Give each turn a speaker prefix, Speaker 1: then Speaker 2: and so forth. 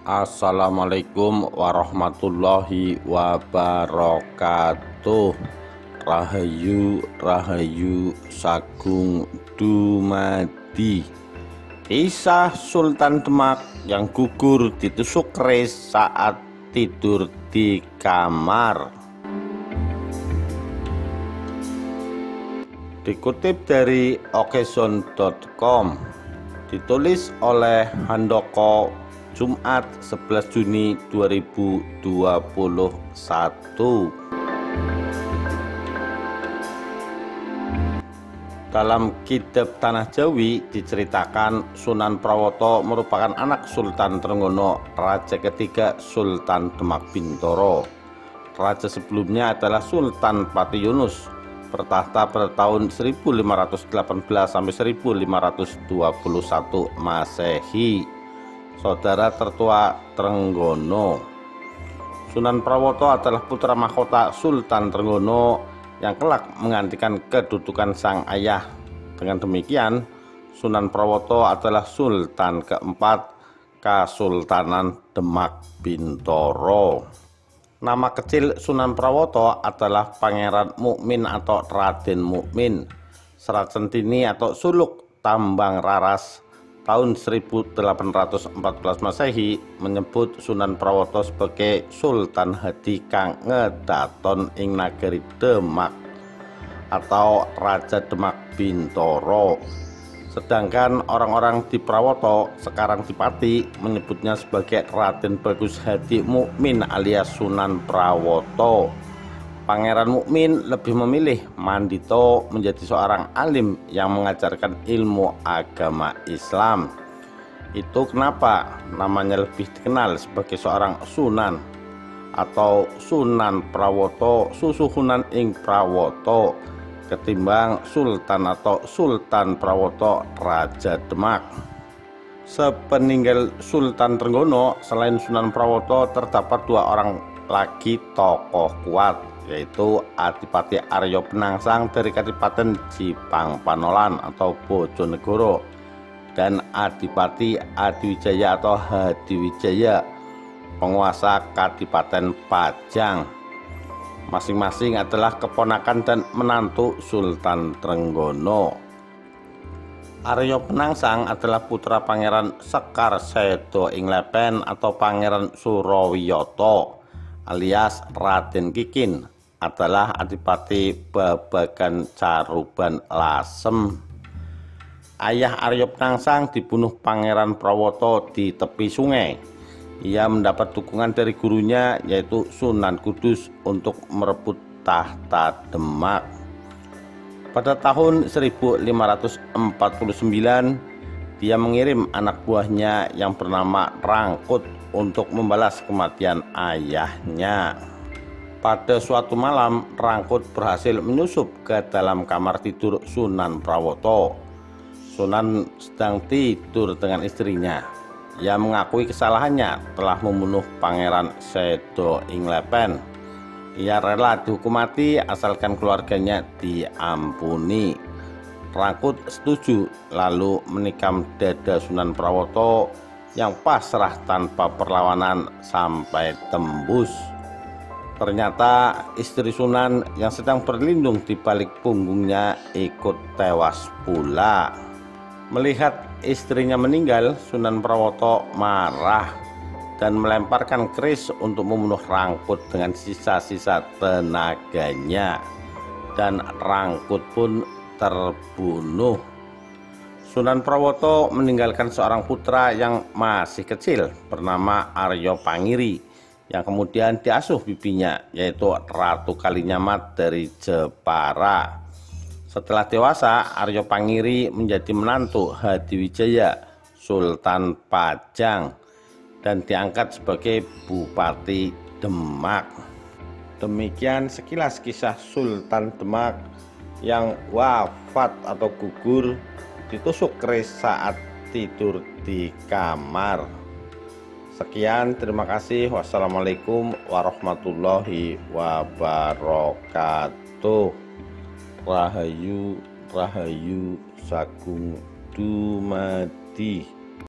Speaker 1: Assalamualaikum warahmatullahi wabarakatuh. Rahayu Rahayu Sagung dumadi. Kisah Sultan Demak yang gugur ditusuk keris saat tidur di kamar. Dikutip dari okezone.com, ditulis oleh Handoko, Jumat 11 Juni 2021. Dalam Kitab Tanah Jawi diceritakan Sunan Prawoto merupakan anak Sultan Trenggono, raja ketiga Sultan Demak Bintoro. Raja sebelumnya adalah Sultan Pati Yunus, bertahta pada tahun 1518 sampai 1521 Masehi. Saudara tertua Trenggono. Sunan Prawoto adalah putra mahkota Sultan Trenggono yang kelak menggantikan kedudukan sang ayah. Dengan demikian, Sunan Prawoto adalah Sultan keempat Kasultanan Demak Bintoro. Nama kecil Sunan Prawoto adalah Pangeran Mukmin atau Raden Mukmin. Serat Centini atau suluk Tambang Raras tahun 1814 Masehi menyebut Sunan Prawoto sebagai Sultan Hadi kang ngedaton ing nagari Demak atau Raja Demak Bintoro. Sedangkan orang-orang di Prawoto, sekarang di Pati, menyebutnya sebagai Raden Bagus Hadi Mukmin alias Sunan Prawoto. Pangeran Mukmin lebih memilih Mandito menjadi seorang alim yang mengajarkan ilmu agama Islam. Itu kenapa namanya lebih dikenal sebagai seorang Sunan atau Sunan Prawoto susuhunan ing Prawoto ketimbang Sultan atau Sultan Prawoto Raja Demak. Sepeninggal Sultan Trenggono, selain Sunan Prawoto terdapat dua orang lagi tokoh kuat, yaitu Adipati Aryo Penangsang dari Kadipaten Jipang Panolan atau Bojonegoro dan Adipati Adiwijaya atau Hadiwijaya, penguasa Kadipaten Pajang. Masing-masing adalah keponakan dan menantu Sultan Trenggono. Aryo Penangsang adalah putra Pangeran Sekar Sedo ing Lepen atau Pangeran Surawiyoto alias Raden Kikin, adalah Adipati Babagan Caruban Lasem. Ayah Aryo Penangsang dibunuh Pangeran Prawoto di tepi sungai. Ia mendapat dukungan dari gurunya yaitu Sunan Kudus untuk merebut tahta Demak. Pada tahun 1549 dia mengirim anak buahnya yang bernama Rangkut untuk membalas kematian ayahnya. Pada suatu malam, Rangkut berhasil menyusup ke dalam kamar tidur Sunan Prawoto. Sunan sedang tidur dengan istrinya. Ia mengakui kesalahannya telah membunuh Pangeran Sedo ing Lepen. Ia rela dihukum mati asalkan keluarganya diampuni. Rangkut setuju lalu menikam dada Sunan Prawoto yang pasrah tanpa perlawanan sampai tembus. Ternyata istri Sunan yang sedang berlindung di balik punggungnya ikut tewas pula. Melihat istrinya meninggal, Sunan Prawoto marah dan melemparkan keris untuk membunuh Rangkut dengan sisa-sisa tenaganya, dan Rangkut pun terbunuh. Sunan Prawoto meninggalkan seorang putra yang masih kecil bernama Aryo Pangiri yang kemudian diasuh bibinya yaitu Ratu Kalinyamat dari Jepara. Setelah dewasa, Aryo Pangiri menjadi menantu Hadiwijaya Sultan Pajang dan diangkat sebagai Bupati Demak. Demikian sekilas kisah Sultan Demak yang wafat atau gugur ditusuk keris saat tidur di kamar. Sekian, terima kasih. Wassalamualaikum warahmatullahi wabarakatuh. Rahayu Rahayu Sagung dumadi.